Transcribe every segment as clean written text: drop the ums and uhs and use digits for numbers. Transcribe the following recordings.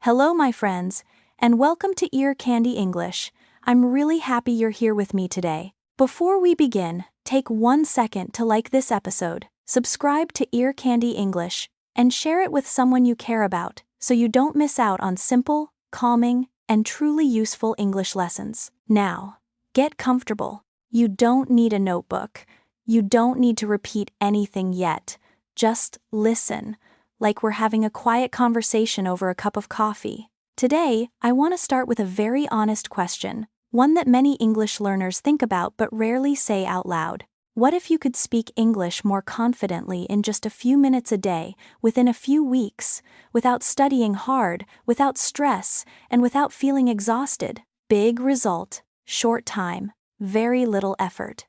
Hello, my friends, and welcome to Ear Candy English. I'm really happy you're here with me today. Before we begin, take 1 second to like this episode, subscribe to Ear Candy English, and share it with someone you care about so you don't miss out on simple, calming, and truly useful English lessons. Now, get comfortable. You don't need a notebook. You don't need to repeat anything yet. Just listen, like we're having a quiet conversation over a cup of coffee. Today, I want to start with a very honest question, one that many English learners think about but rarely say out loud. What if you could speak English more confidently in just a few minutes a day, within a few weeks, without studying hard, without stress, and without feeling exhausted? Big result, short time, very little effort.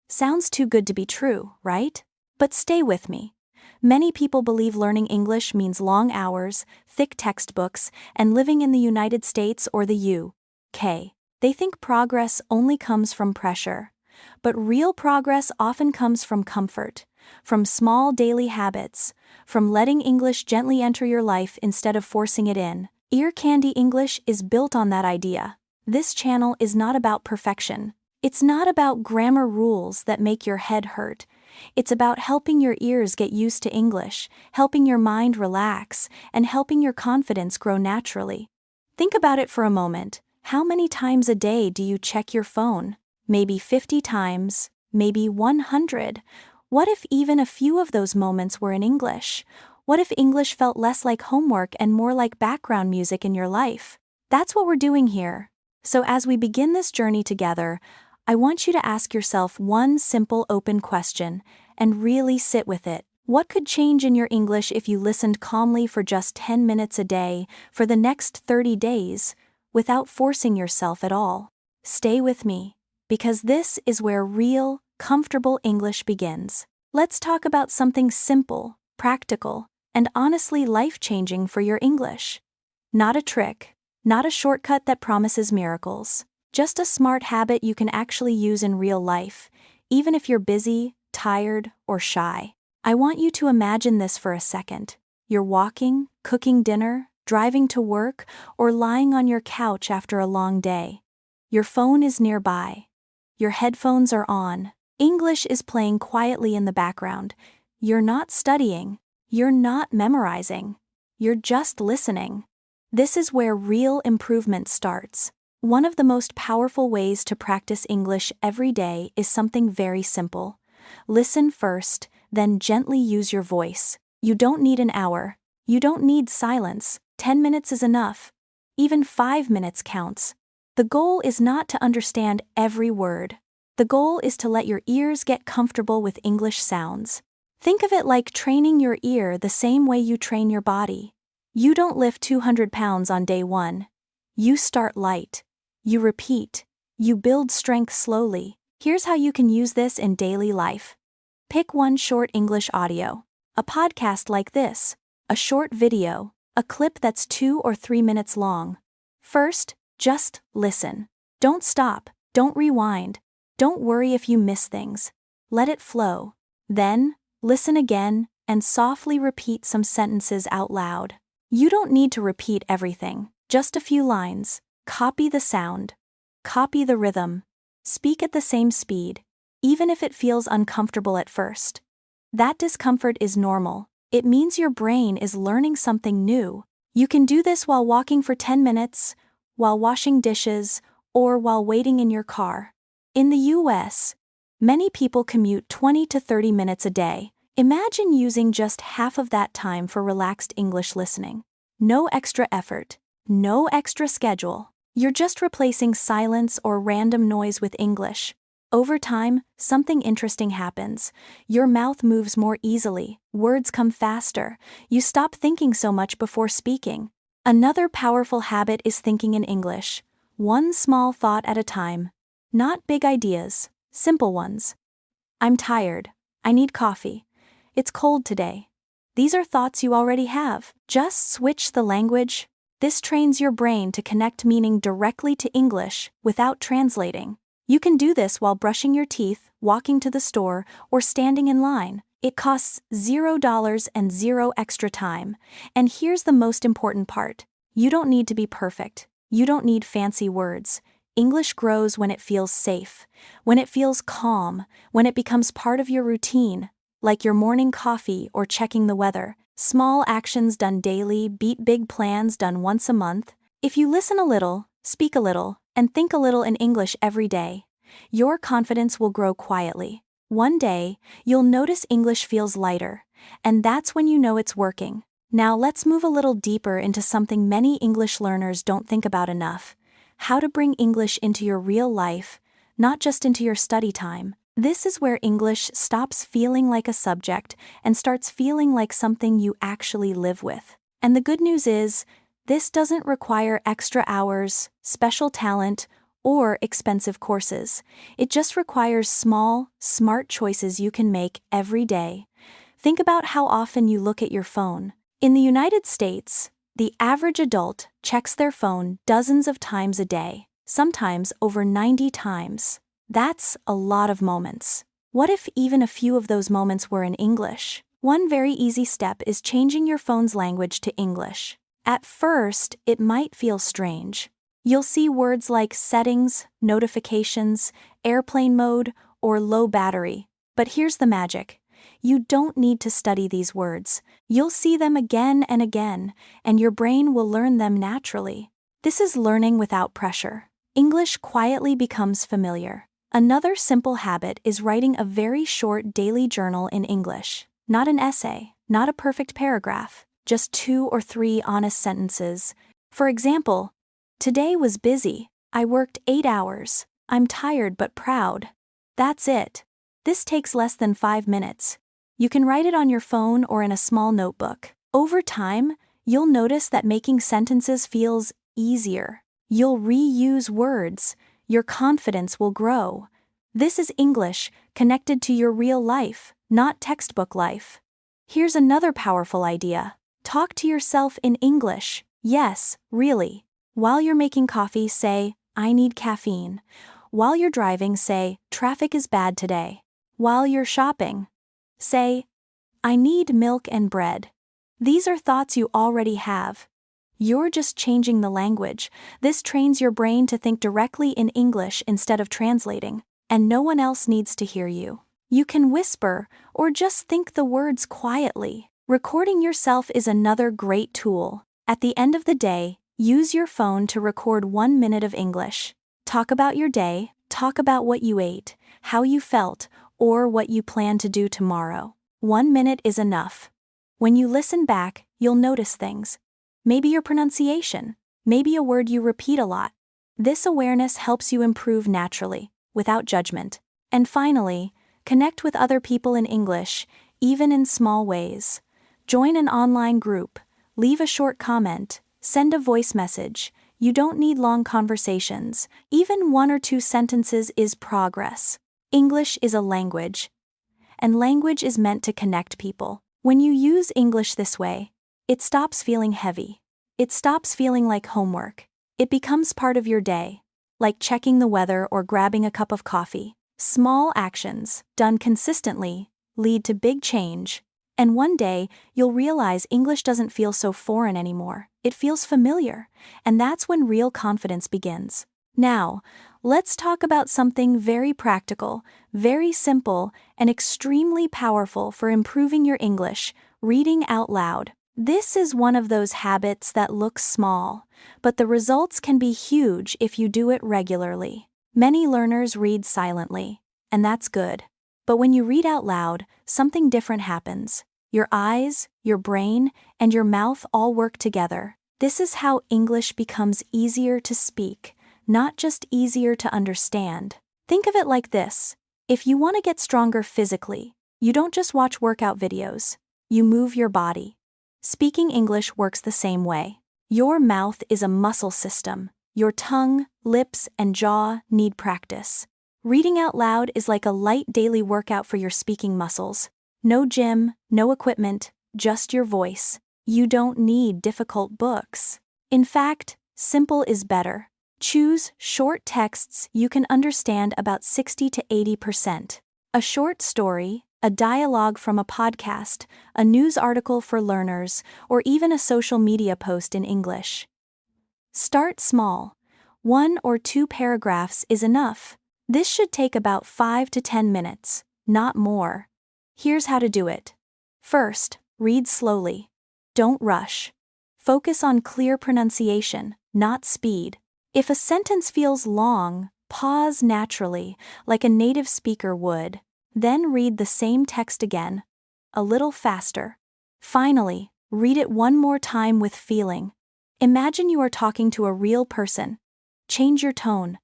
Sounds too good to be true, right? But stay with me. Many people believe learning English means long hours, thick textbooks, and living in the United States or the UK. They think progress only comes from pressure. But real progress often comes from comfort, from small daily habits, from letting English gently enter your life instead of forcing it in. Ear Candy English is built on that idea. This channel is not about perfection. It's not about grammar rules that make your head hurt. It's about helping your ears get used to English, helping your mind relax, and helping your confidence grow naturally. Think about it for a moment. How many times a day do you check your phone? Maybe 50 times, maybe 100. What if even a few of those moments were in English? What if English felt less like homework and more like background music in your life? That's what we're doing here. So as we begin this journey together, I want you to ask yourself one simple open question and really sit with it. What could change in your English if you listened calmly for just 10 minutes a day for the next 30 days without forcing yourself at all? Stay with me, because this is where real, comfortable English begins. Let's talk about something simple, practical, and honestly life-changing for your English. Not a trick, not a shortcut that promises miracles. Just a smart habit you can actually use in real life, even if you're busy, tired, or shy. I want you to imagine this for a second. You're walking, cooking dinner, driving to work, or lying on your couch after a long day. Your phone is nearby. Your headphones are on. English is playing quietly in the background. You're not studying. You're not memorizing. You're just listening. This is where real improvement starts. One of the most powerful ways to practice English every day is something very simple. Listen first, then gently use your voice. You don't need an hour. You don't need silence. 10 minutes is enough. Even 5 minutes counts. The goal is not to understand every word. The goal is to let your ears get comfortable with English sounds. Think of it like training your ear the same way you train your body. You don't lift 200 pounds on day 1. You start light. You repeat. You build strength slowly. Here's how you can use this in daily life. Pick one short English audio. A podcast like this. A short video. A clip that's 2 or 3 minutes long. First, just listen. Don't stop. Don't rewind. Don't worry if you miss things. Let it flow. Then, listen again and softly repeat some sentences out loud. You don't need to repeat everything. Just a few lines. Copy the sound. Copy the rhythm. Speak at the same speed, even if it feels uncomfortable at first. That discomfort is normal. It means your brain is learning something new. You can do this while walking for 10 minutes, while washing dishes, or while waiting in your car. In the US, many people commute 20 to 30 minutes a day. Imagine using just half of that time for relaxed English listening. No extra effort. No extra schedule. You're just replacing silence or random noise with English. Over time, something interesting happens. Your mouth moves more easily, words come faster, you stop thinking so much before speaking. Another powerful habit is thinking in English. One small thought at a time. Not big ideas, simple ones. I'm tired. I need coffee. It's cold today. These are thoughts you already have. Just switch the language. This trains your brain to connect meaning directly to English without translating. You can do this while brushing your teeth, walking to the store, or standing in line. It costs $0 and 0 extra time. And here's the most important part. You don't need to be perfect. You don't need fancy words. English grows when it feels safe, when it feels calm, when it becomes part of your routine, like your morning coffee or checking the weather. Small actions done daily beat big plans done once a month. If you listen a little, speak a little, and think a little in English every day, your confidence will grow quietly. One day, you'll notice English feels lighter, and that's when you know it's working. Now let's move a little deeper into something many English learners don't think about enough: how to bring English into your real life, not just into your study time. This is where English stops feeling like a subject and starts feeling like something you actually live with. And the good news is, this doesn't require extra hours, special talent, or expensive courses. It just requires small, smart choices you can make every day. Think about how often you look at your phone. In the United States, the average adult checks their phone dozens of times a day, sometimes over 90 times. That's a lot of moments. What if even a few of those moments were in English? One very easy step is changing your phone's language to English. At first, it might feel strange. You'll see words like settings, notifications, airplane mode, or low battery. But here's the magic. You don't need to study these words. You'll see them again and again, and your brain will learn them naturally. This is learning without pressure. English quietly becomes familiar. Another simple habit is writing a very short daily journal in English. Not an essay, not a perfect paragraph, just 2 or 3 honest sentences. For example, today was busy. I worked 8 hours. I'm tired but proud. That's it. This takes less than 5 minutes. You can write it on your phone or in a small notebook. Over time, you'll notice that making sentences feels easier. You'll reuse words. Your confidence will grow. This is English connected to your real life, not textbook life. Here's another powerful idea. Talk to yourself in English. Yes, really. While you're making coffee, say, "I need caffeine." While you're driving, say, "Traffic is bad today." While you're shopping, say, "I need milk and bread." These are thoughts you already have. You're just changing the language. This trains your brain to think directly in English instead of translating, and no one else needs to hear you. You can whisper or just think the words quietly. Recording yourself is another great tool. At the end of the day, use your phone to record 1 minute of English. Talk about your day, talk about what you ate, how you felt, or what you plan to do tomorrow. 1 minute is enough. When you listen back, you'll notice things. Maybe your pronunciation, maybe a word you repeat a lot. This awareness helps you improve naturally, without judgment. And finally, connect with other people in English, even in small ways. Join an online group, leave a short comment, send a voice message. You don't need long conversations. Even 1 or 2 sentences is progress. English is a language, and language is meant to connect people. When you use English this way, it stops feeling heavy. It stops feeling like homework. It becomes part of your day, like checking the weather or grabbing a cup of coffee. Small actions, done consistently, lead to big change. And one day, you'll realize English doesn't feel so foreign anymore. It feels familiar, and that's when real confidence begins. Now, let's talk about something very practical, very simple, and extremely powerful for improving your English: reading out loud. This is one of those habits that looks small, but the results can be huge if you do it regularly. Many learners read silently, and that's good. But when you read out loud, something different happens. Your eyes, your brain, and your mouth all work together. This is how English becomes easier to speak, not just easier to understand. Think of it like this. If you want to get stronger physically, you don't just watch workout videos. You move your body. Speaking English works the same way. Your mouth is a muscle system. Your tongue, lips, and jaw need practice. Reading out loud is like a light daily workout for your speaking muscles. No gym, no equipment, just your voice. You don't need difficult books. In fact, simple is better. Choose short texts you can understand about 60 to 80%. A short story, a dialogue from a podcast, a news article for learners, or even a social media post in English. Start small. 1 or 2 paragraphs is enough. This should take about 5 to 10 minutes, not more. Here's how to do it. First, read slowly. Don't rush. Focus on clear pronunciation, not speed. If a sentence feels long, pause naturally, like a native speaker would. Then read the same text again, a little faster. Finally, read it one more time with feeling. Imagine you are talking to a real person. Change your tone.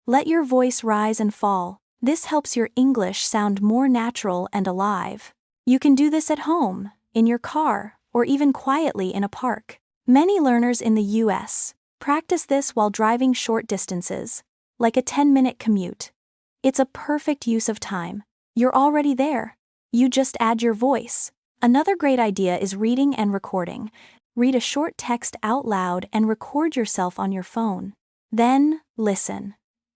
Let your voice rise and fall. This helps your English sound more natural and alive. You can do this at home, in your car, or even quietly in a park. Many learners in the US practice this while driving short distances, like a 10-minute commute. It's a perfect use of time. You're already there. You just add your voice. Another great idea is reading and recording. Read a short text out loud and record yourself on your phone. Then, listen.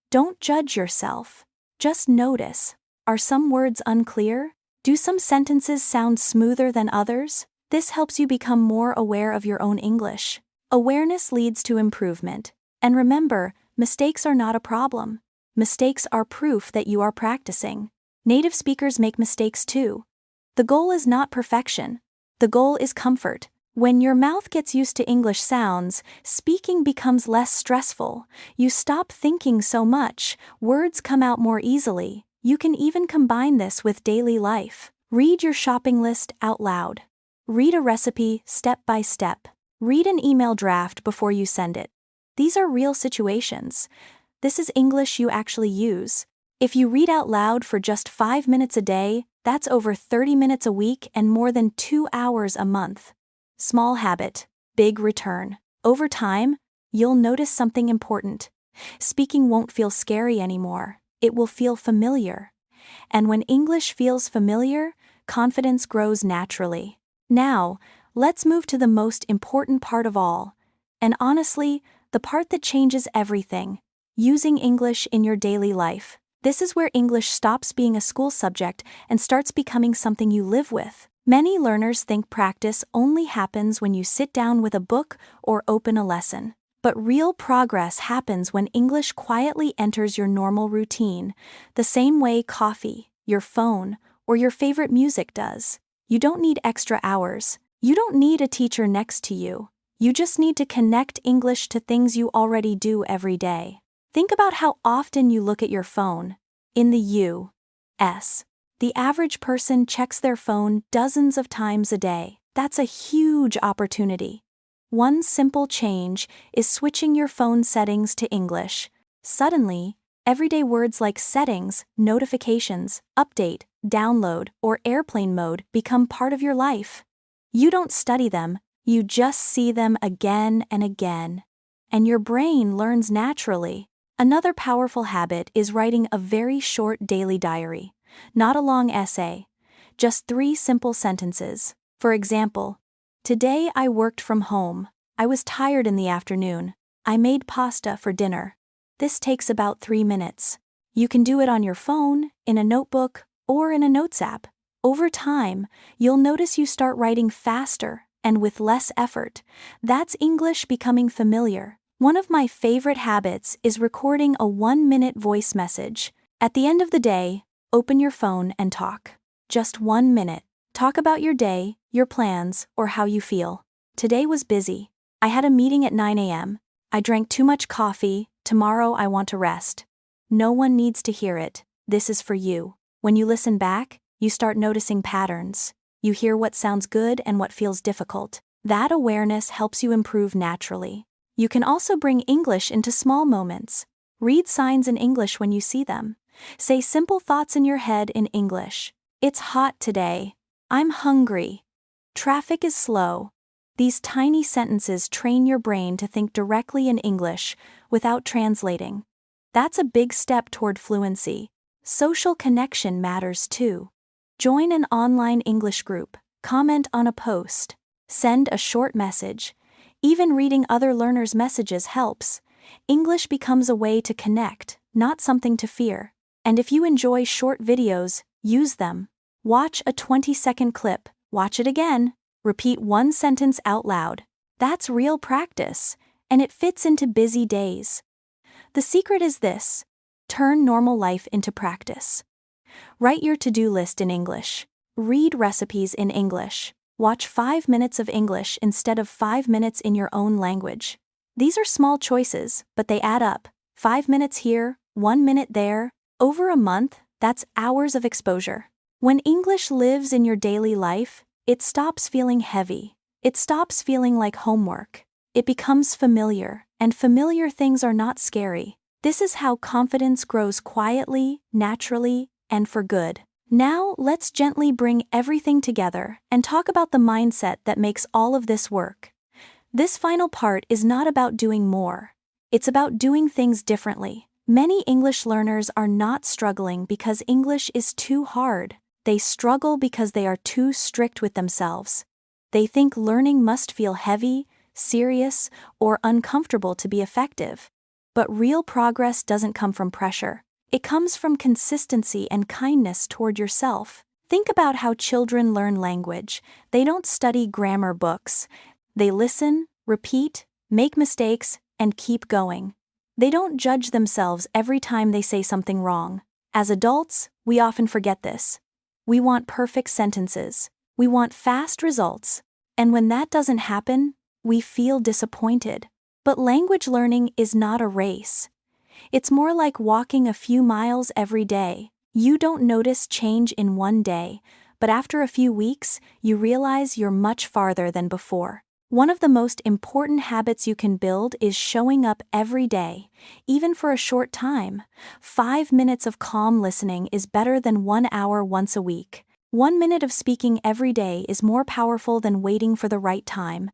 Don't judge yourself. Just notice. Are some words unclear? Do some sentences sound smoother than others? This helps you become more aware of your own English. Awareness leads to improvement. And remember, mistakes are not a problem. Mistakes are proof that you are practicing. Native speakers make mistakes too. The goal is not perfection. The goal is comfort. When your mouth gets used to English sounds, speaking becomes less stressful. You stop thinking so much, words come out more easily. You can even combine this with daily life. Read your shopping list out loud. Read a recipe step by step. Read an email draft before you send it. These are real situations. This is English you actually use. If you read out loud for just 5 minutes a day, that's over 30 minutes a week and more than 2 hours a month. Small habit, big return. Over time, you'll notice something important. Speaking won't feel scary anymore. It will feel familiar. And when English feels familiar, confidence grows naturally. Now, let's move to the most important part of all. And honestly, the part that changes everything. Using English in your daily life. This is where English stops being a school subject and starts becoming something you live with. Many learners think practice only happens when you sit down with a book or open a lesson. But real progress happens when English quietly enters your normal routine, the same way coffee, your phone, or your favorite music does. You don't need extra hours. You don't need a teacher next to you. You just need to connect English to things you already do every day. Think about how often you look at your phone. In the U.S., the average person checks their phone dozens of times a day. That's a huge opportunity. One simple change is switching your phone settings to English. Suddenly, everyday words like settings, notifications, update, download, or airplane mode become part of your life. You don't study them, you just see them again and again. And your brain learns naturally. Another powerful habit is writing a very short daily diary. Not a long essay. Just 3 simple sentences. For example, today I worked from home. I was tired in the afternoon. I made pasta for dinner. This takes about 3 minutes. You can do it on your phone, in a notebook, or in a notes app. Over time, you'll notice you start writing faster and with less effort. That's English becoming familiar. One of my favorite habits is recording a 1-minute voice message. At the end of the day, open your phone and talk. Just 1 minute. Talk about your day, your plans, or how you feel. Today was busy. I had a meeting at 9 a.m. I drank too much coffee. Tomorrow I want to rest. No one needs to hear it. This is for you. When you listen back, you start noticing patterns. You hear what sounds good and what feels difficult. That awareness helps you improve naturally. You can also bring English into small moments. Read signs in English when you see them. Say simple thoughts in your head in English. It's hot today. I'm hungry. Traffic is slow. These tiny sentences train your brain to think directly in English without translating. That's a big step toward fluency. Social connection matters too. Join an online English group. Comment on a post. Send a short message. Even reading other learners' messages helps. English becomes a way to connect, not something to fear. And if you enjoy short videos, use them. Watch a 20-second clip, watch it again, repeat 1 sentence out loud. That's real practice. and it fits into busy days. The secret is this: turn normal life into practice. Write your to-do list in English. Read recipes in English. Watch 5 minutes of English instead of 5 minutes in your own language. These are small choices, but they add up. 5 minutes here, 1 minute there. Over a month, that's hours of exposure. When English lives in your daily life, it stops feeling heavy. It stops feeling like homework. It becomes familiar, and familiar things are not scary. This is how confidence grows quietly, naturally, and for good. Now, let's gently bring everything together and talk about the mindset that makes all of this work. This final part is not about doing more. It's about doing things differently. Many English learners are not struggling because English is too hard. They struggle because they are too strict with themselves. They think learning must feel heavy, serious, or uncomfortable to be effective. But real progress doesn't come from pressure. It comes from consistency and kindness toward yourself. Think about how children learn language. They don't study grammar books. They listen, repeat, make mistakes, and keep going. They don't judge themselves every time they say something wrong. As adults, we often forget this. We want perfect sentences. We want fast results. And when that doesn't happen, we feel disappointed. But language learning is not a race. It's more like walking a few miles every day. You don't notice change in one day, but after a few weeks, you realize you're much farther than before. One of the most important habits you can build is showing up every day, even for a short time. 5 minutes of calm listening is better than 1 hour once a week. 1 minute of speaking every day is more powerful than waiting for the right time.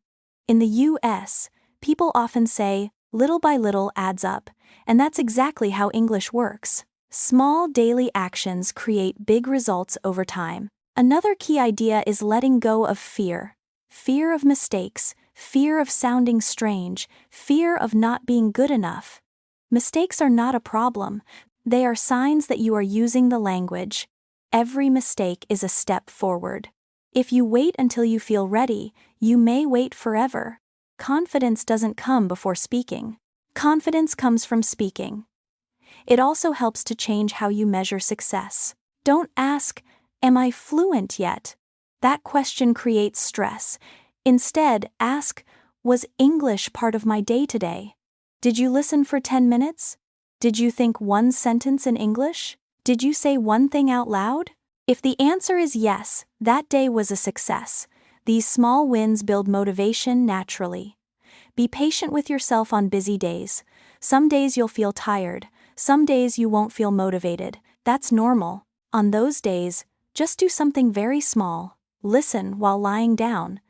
In the US, people often say, little by little adds up, and that's exactly how English works. Small daily actions create big results over time. Another key idea is letting go of fear. Fear of mistakes, fear of sounding strange, fear of not being good enough. Mistakes are not a problem. They are signs that you are using the language. Every mistake is a step forward. If you wait until you feel ready, you may wait forever. Confidence doesn't come before speaking. Confidence comes from speaking. It also helps to change how you measure success. Don't ask, "Am I fluent yet?" That question creates stress. Instead, ask, "Was English part of my day today? Did you listen for 10 minutes? Did you think one sentence in English? Did you say one thing out loud?" If the answer is yes, that day was a success. These small wins build motivation naturally. Be patient with yourself on busy days. Some days you'll feel tired. Some days you won't feel motivated. That's normal. On those days, just do something very small. Listen while lying down.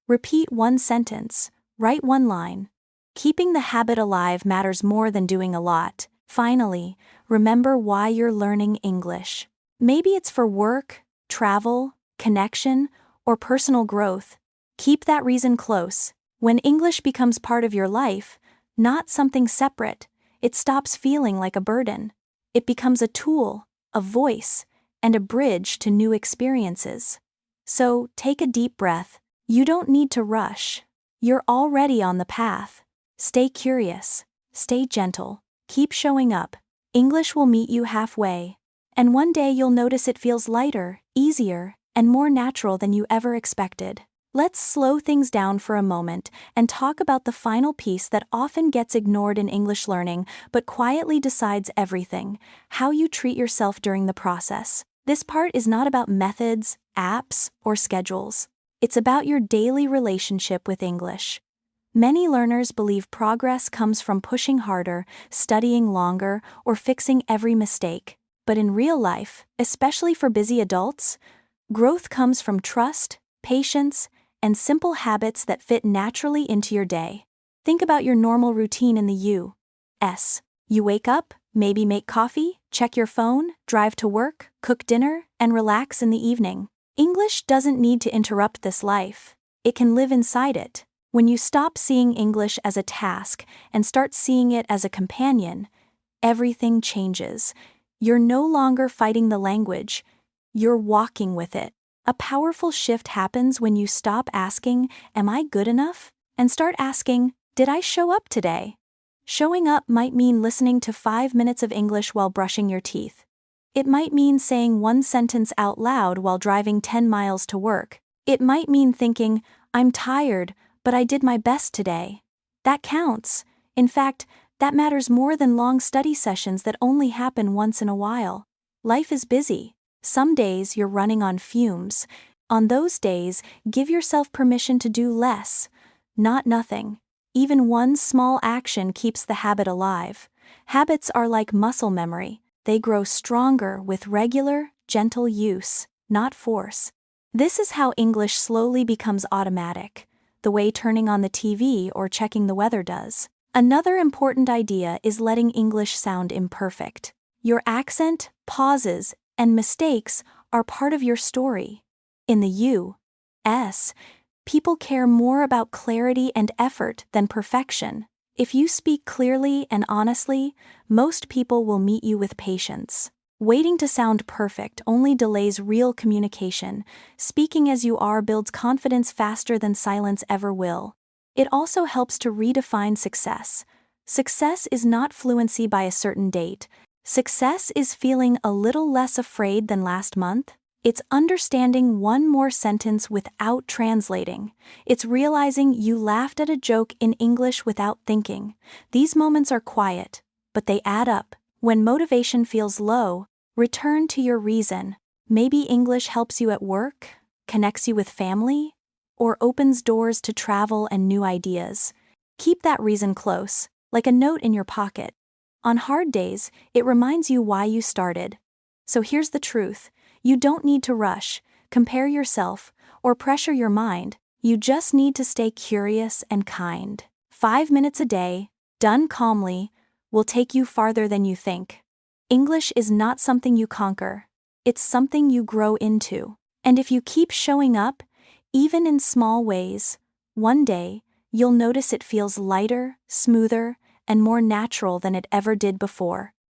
Repeat one sentence. Write one line. Keeping the habit alive matters more than doing a lot. Finally, remember why you're learning English. Maybe it's for work, travel, connection, or personal growth. Keep that reason close. When English becomes part of your life, not something separate, it stops feeling like a burden. It becomes a tool, a voice, and a bridge to new experiences. So, take a deep breath. You don't need to rush. You're already on the path. Stay curious. Stay gentle. Keep showing up. English will meet you halfway. And one day you'll notice it feels lighter, easier, and more natural than you ever expected. Let's slow things down for a moment and talk about the final piece that often gets ignored in English learning but quietly decides everything: how you treat yourself during the process. This part is not about methods, apps, or schedules. It's about your daily relationship with English. Many learners believe progress comes from pushing harder, studying longer, or fixing every mistake. But in real life, especially for busy adults, growth comes from trust, patience, and simple habits that fit naturally into your day. Think about your normal routine in the U.S. You wake up, maybe make coffee, check your phone, drive to work, cook dinner, and relax in the evening. English doesn't need to interrupt this life. It can live inside it. When you stop seeing English as a task and start seeing it as a companion, everything changes. You're no longer fighting the language. You're walking with it. A powerful shift happens when you stop asking, "Am I good enough?" and start asking, Did I show up today? Showing up might mean listening to 5 minutes of English while brushing your teeth. It might mean saying one sentence out loud while driving 10 miles to work. It might mean thinking, I'm tired, but I did my best today. That counts. In fact, that matters more than long study sessions that only happen once in a while. Life is busy. Some days you're running on fumes. On those days, give yourself permission to do less, not nothing. Even one small action keeps the habit alive. Habits are like muscle memory. They grow stronger with regular, gentle use, not force. This is how English slowly becomes automatic, the way turning on the TV or checking the weather does. Another important idea is letting English sound imperfect. Your accent, pauses, and mistakes are part of your story. In the U.S., people care more about clarity and effort than perfection. If you speak clearly and honestly, most people will meet you with patience. Waiting to sound perfect only delays real communication. Speaking as you are builds confidence faster than silence ever will. It also helps to redefine success. Success is not fluency by a certain date. Success is feeling a little less afraid than last month. It's understanding one more sentence without translating. It's realizing you laughed at a joke in English without thinking. These moments are quiet, but they add up. When motivation feels low, return to your reason. Maybe English helps you at work, connects you with family, or opens doors to travel and new ideas. Keep that reason close, like a note in your pocket. On hard days, it reminds you why you started. So here's the truth. You don't need to rush, compare yourself, or pressure your mind. You just need to stay curious and kind. 5 minutes a day, done calmly, will take you farther than you think. English is not something you conquer. It's something you grow into. And if you keep showing up, even in small ways, one day, you'll notice it feels lighter, smoother, and more natural than it ever did before.